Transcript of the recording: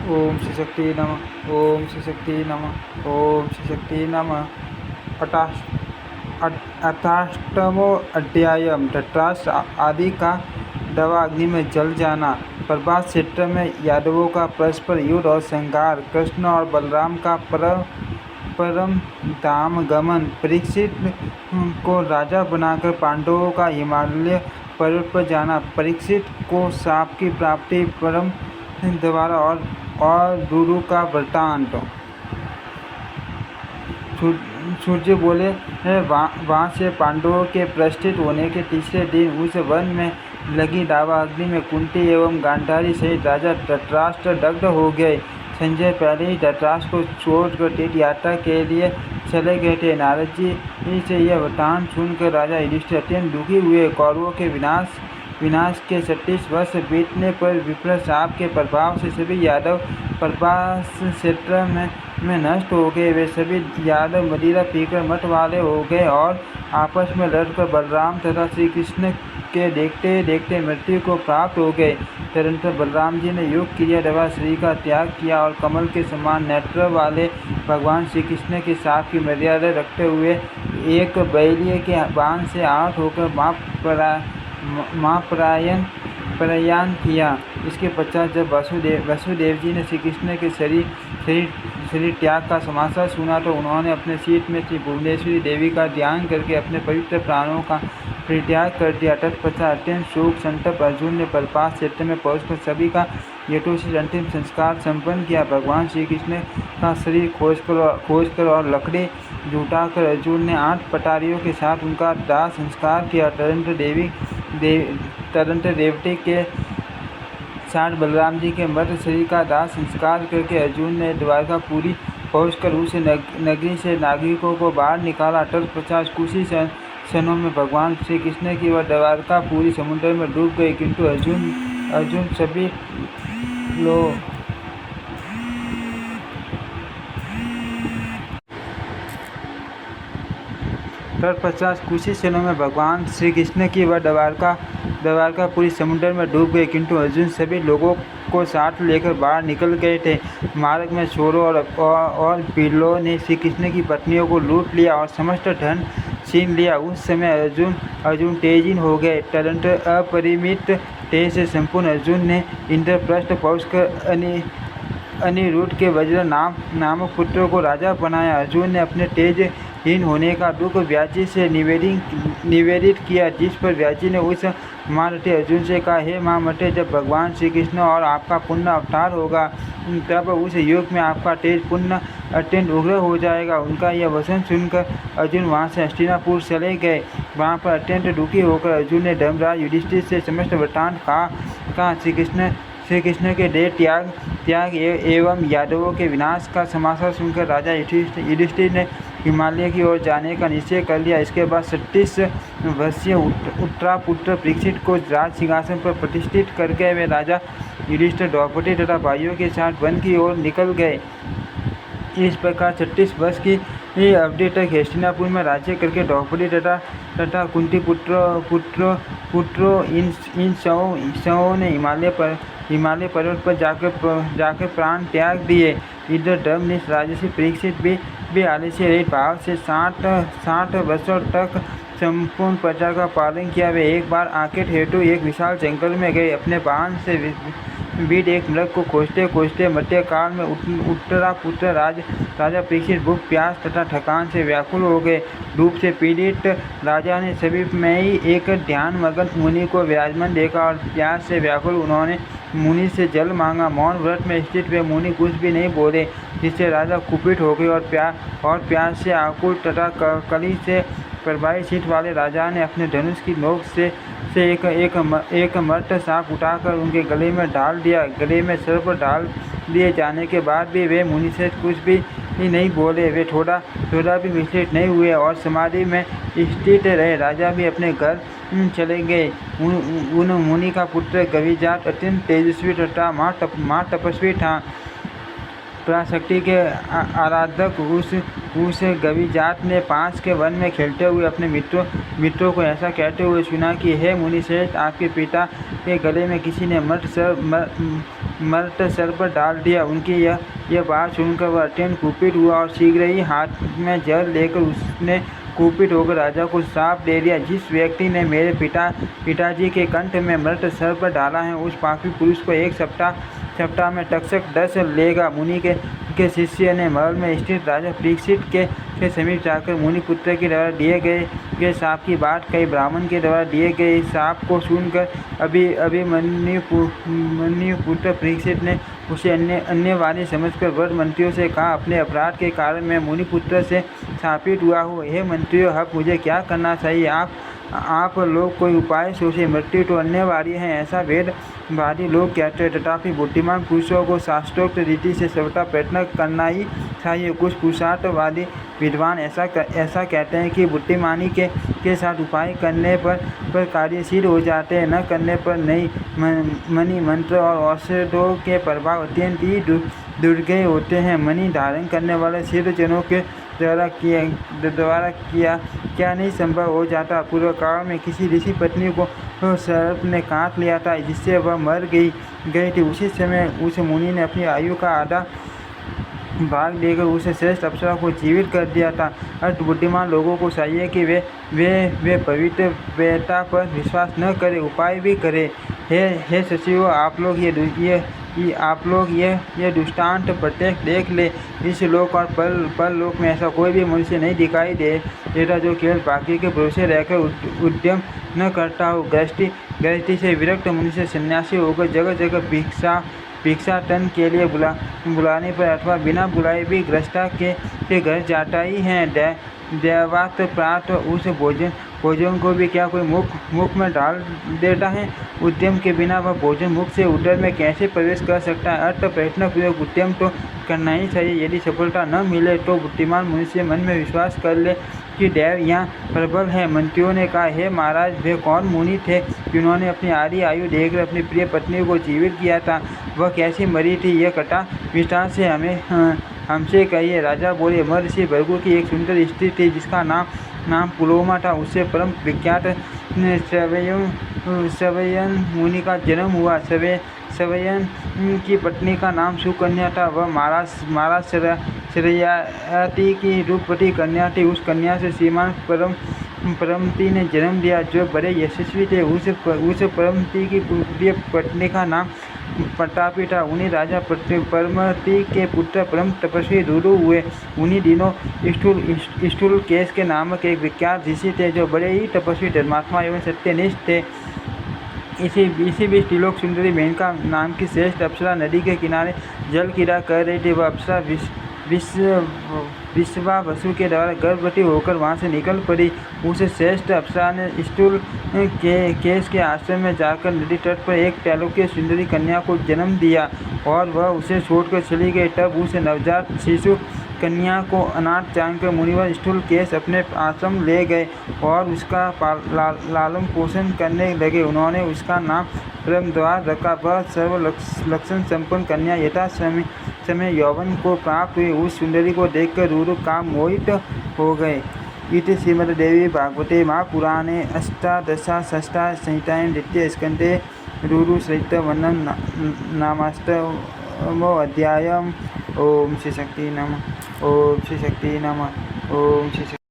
ओम श्री शक्ति नमः। ओम श्री शक्ति नमः। ओम श्री शक्ति नमः। अथाष्टमो अध्याय। धृतराष्ट्र आदि का दवा अग्नि में जल जाना। प्रभास क्षेत्र में यादवों का परस्पर युद्ध और संहार। कृष्ण और बलराम का परम धाम गमन। परीक्षित को राजा बनाकर पांडवों का हिमालय पर्वत पर जाना। परीक्षित को साप की प्राप्ति परम द्वारा और दुरु का वृत्तांत। सूर्य बोले, वहाँ से पांडवों के प्रस्थित होने के तीसरे दिन उस वन में लगी दावा अग्नि में कुंती एवं गांधारी सहित राजा धृतराष्ट्र दग्ध हो गए। संजय पहले ही धृतराष्ट्र को छोड़कर तीर्थ यात्रा के लिए चले गए थे। नारद जी से यह वृत्तांत सुनकर राजा युधिष्ठिर अत्यंत दुखी हुए। कौरवों के विनाश के 36 वर्ष बीतने पर विप्र साप के प्रभाव से सभी यादव प्रभास क्षेत्र में नष्ट हो गए। वे सभी यादव मदिरा पीकर मत वाले हो गए और आपस में लड़कर बलराम तथा श्री कृष्ण के देखते देखते मृत्यु को प्राप्त हो गए। तदनंतर बलराम जी ने योग क्रिया द्वारा शरीर का त्याग किया और कमल के समान नेत्र वाले भगवान श्री कृष्ण के साप की मर्यादा रखते हुए एक बैलिए के बाण से आहत होकर प्रयाण किया। इसके पश्चात जब वसुदेव जी ने श्री कृष्ण के शरीर त्याग का समाचार सुना तो उन्होंने अपने सीट में श्री भुवनेश्वरी देवी का ध्यान करके अपने पवित्र प्राणों का परित्याग कर दिया। तत्पश्चात अत्यंत शोक संतप्त अर्जुन ने प्रभास क्षेत्र में पहुंचकर सभी का यथोचित अंतिम संस्कार संपन्न किया। भगवान श्री कृष्ण का शरीर खोजकर और लकड़ी जुटाकर अर्जुन ने 8 पटारियों के साथ उनका दाह संस्कार किया। तदनंतर देवटी के साथ बलराम जी के मृत शरीर का दाह संस्कार करके अर्जुन ने द्वारकापुरी पहुंचकर उस नगरी से नागरिकों को बाहर निकाला। तत्पश्चात कुछ ही क्षणों में भगवान श्री कृष्ण की वह द्वारकापुरी समुद्र में डूब गई। किंतु अर्जुन सभी लोग तत्पश्चात कुछ ही क्षणों में भगवान श्री कृष्ण की वह द्वारकापुरी समुद्र में डूब गए। किंतु अर्जुन सभी लोगों को साथ लेकर बाहर निकल गए थे। मार्ग में चोरों और बिल्लों ने श्री कृष्ण की पत्नियों को लूट लिया और समस्त धन छीन लिया। उस समय अर्जुन तेजहीन हो गए। तदनंतर अपरिमित तेज से संपूर्ण अर्जुन ने इंद्रप्रस्थ पहुंचकर अनिरुद्ध के वज्र नामक पुत्र को राजा बनाया। अर्जुन ने अपने तेजहीन होने का दुख व्याजी से निवेदित किया, जिस पर व्याजी ने उस महारथी अर्जुन से कहा, हे महामते, जब भगवान श्री कृष्ण और आपका पुण्य अवतार होगा तब उस युग में आपका तेज पुण्य अत्यंत उग्र हो जाएगा। उनका यह वचन सुनकर अर्जुन वहाँ से हस्तिनापुर चले गए। वहाँ पर अत्यंत दुखी होकर अर्जुन ने धर्मराज युधिष्ठिर से समस्त वृत्तांत कहा। श्री कृष्ण के देह त्याग एवं यादवों के विनाश का समाचार सुनकर राजा युधिष्ठिर ने हिमालय की ओर जाने का निश्चय कर लिया। इसके बाद 36 वर्षीय उत्तरापुत्र परीक्षित को राज सिंहासन पर प्रतिष्ठित करके वे राजा युधिष्ठिर द्रौपदी तथा भाइयों के साथ वन की ओर निकल गए। इस प्रकार 36 वर्ष की अवधि तक हस्तिनापुर में राज्य करके द्रौपदी तथा कुंती पुत्रों इन सबों ने हिमालय पर्वत पर जाकर प्राण त्याग दिए। इधर धर्मनिष्ठ राजर्षि परीक्षित भी आलस्य रहित भाव से 60 वर्षों तक संपूर्ण प्रजा का पालन किया। वे एक बार आकेट हेतु एक विशाल जंगल में गए। अपने बाण से बीट एक मृग को खोजते मध्यकाल में उत्तरापुत्र राजा परीक्षित भूख प्यास तथा थकान से व्याकुल हो गए। धूप से पीड़ित राजा ने समीप में ही एक ध्यान मगन मुनि को विराजमान देखा और प्यास से व्याकुल उन्होंने मुनि से जल मांगा। मौन व्रत में स्थित वे मुनि कुछ भी नहीं बोले, जिससे राजा कुपित हो गए और प्यास से आकुल तथा कली से प्रभावित चित्त वाले राजा ने अपने धनुष की नोक से एक मर्त सांप उठाकर उनके गले में डाल दिया। गले में सर्प डाल दिए जाने के बाद भी वे मुनि से कुछ भी नहीं बोले। वे थोड़ा भी विचलित नहीं हुए और समाधि में स्थित रहे। राजा भी अपने घर चले गए। उन मुनि का पुत्र गविजात अत्यंत तेजस्वी तथा महा तपस्वी था। पराशक्ति के आराधक उस गविजात ने पास के वन में खेलते हुए अपने मित्रों को ऐसा कहते हुए सुना कि हे मुनि श्रेष्ठ, आपके पिता के गले में किसी ने मर्द सर पर डाल दिया। उनकी यह बात सुनकर वह अत्यंत कुपित हुआ और शीघ्र ही हाथ में जल लेकर उसने कुपित होकर राजा को श्राप दे दिया, जिस व्यक्ति ने मेरे पिताजी के कंठ में मृत सर पर डाला है, उस पापी पुरुष को एक सप्ताह में तक्षक डस लेगा। मुनि के शिष्य ने महल में स्थित राजा परीक्षित के समीप जाकर मुनिपुत्र के द्वारा दिए गए शाप की बात कही। ब्राह्मण के द्वारा दिए गए शाप को सुनकर मुनिपुत्र परीक्षित ने उसे अन्य वाणी समझकर वर मंत्रियों से कहा, अपने अपराध के कारण मैं मुनिपुत्र से शापित हुआ हूँ। हे मंत्रियों, अब मुझे क्या करना चाहिए? आप लोग कोई उपाय सोचे। मृत्यु तो अनिवार्य है, ऐसा वेदवादी लोग कहते हैं, तथापि बुद्धिमान पुरुषों को शास्त्रोक्त रीति से सर्वथा प्रयत्न करना ही चाहिए। कुछ पुरुषार्थवादी विद्वान ऐसा कहते हैं कि बुद्धिमानी के साथ उपाय करने पर कार्य सिद्ध हो जाते हैं, न करने पर नहीं। मणि मंत्र और औषधों के प्रभाव अत्यंत ही दुर्गेय होते हैं। मणि धारण करने वाले सिद्धजनों के द्वारा किया क्या नहीं संभव हो जाता। पूर्व काल में किसी ऋषि पत्नी को सर्प ने काट लिया था, जिससे वह मर गई थी। उसी समय उस मुनि ने अपनी आयु का आधा भाग देकर उसे श्रेष्ठ अप्सरा को जीवित कर दिया था। अर्थ बुद्धिमान लोगों को चाहिए कि वे पवित्र वेदता पर विश्वास न करें, उपाय भी करें। हे सचिवों, आप लोग ये दृष्टांत प्रत्येक देख ले। इस लोक और परलोक में ऐसा कोई भी मनुष्य नहीं दिखाई देता जो केवल बाकी के भरोसे रहकर उद्यम न करता हो। गृहस्थी से विरक्त मनुष्य सन्यासी होकर जगह जगह भिक्षाटन के लिए बुलाने पर अथवा बिना बुलाए भी गृहस्था के घर जाता ही है। दैवात प्रात उस भोजन को भी क्या कोई मुख में डाल देता है? उद्यम के बिना वह भोजन मुख से उदर में कैसे प्रवेश कर सकता है? अर्थ प्रयत्नपूर्वक उद्यम तो करना ही चाहिए। यदि सफलता न मिले तो बुद्धिमान मनुष्य मन में विश्वास कर ले कि दैव यहाँ प्रबल है। मंत्रियों ने कहा, हे महाराज, वे कौन मुनि थे जिन्होंने अपनी आधी आयु देकर अपनी प्रिय पत्नी को जीवित किया था? वह कैसी मरी थी? यह कथा विस्तार से हमसे कहिए। राजा बोले, महर्षि भृगु की एक सुंदर स्त्री थी जिसका नाम पुलोमा था। उससे परम विख्यात सवयन मुनि का जन्म हुआ। सवयन की पत्नी का नाम सुकन्या था। वह महाराज शरयाती की रूपवती कन्या थी। उस कन्या से श्रीमान परमती ने जन्म दिया, जो बड़े यशस्वी थे। उस परमती की प्रिय पत्नी का नाम प्रतापी था। उन्हीं राजा परमती के पुत्र परम तपस्वी रुरु हुए। उन्हीं दिनों स्थूल केश के नामक एक विख्यात ऋषि थे, जो बड़े ही तपस्वी, धर्मात्मा एवं सत्यनिष्ठ थे। इसी बीच त्रिलोक सुंदरी मेनका नाम की श्रेष्ठ अप्सरा नदी के किनारे जल क्रीड़ा कर रही थी। वह अप्सरा विश्वावसु के द्वारा गर्भवती होकर वहाँ से निकल पड़ी। उस श्रेष्ठ अप्सरा ने स्थूल केश के आश्रम में जाकर नदी तट पर एक त्रैलोक्य सुंदरी कन्या को जन्म दिया और वह उसे छोड़कर चली गई। तब उस नवजात शिशु कन्या को अनाथ जानकर मुनिवर स्थूल केश अपने आश्रम ले गए और उसका लालन पोषण करने लगे। उन्होंने उसका नाम ब्रह्मद्वार रखा। वह सर्व लक्षण संपन्न कन्या यथा समय यौवन को प्राप्त हुई। उस सुंदरी को देखकर रुरु काम मोहित हो गए। इति श्रीमद्देवी भागवते महापुराणे अष्टादशसहस्र संहितायां द्वितीय स्कन्धे रुरु सहित वर्णन नामाष्टमो अध्याय। ओम श्री शक्ति नमः। ओम श्री शक्ति नमः। ओम श्री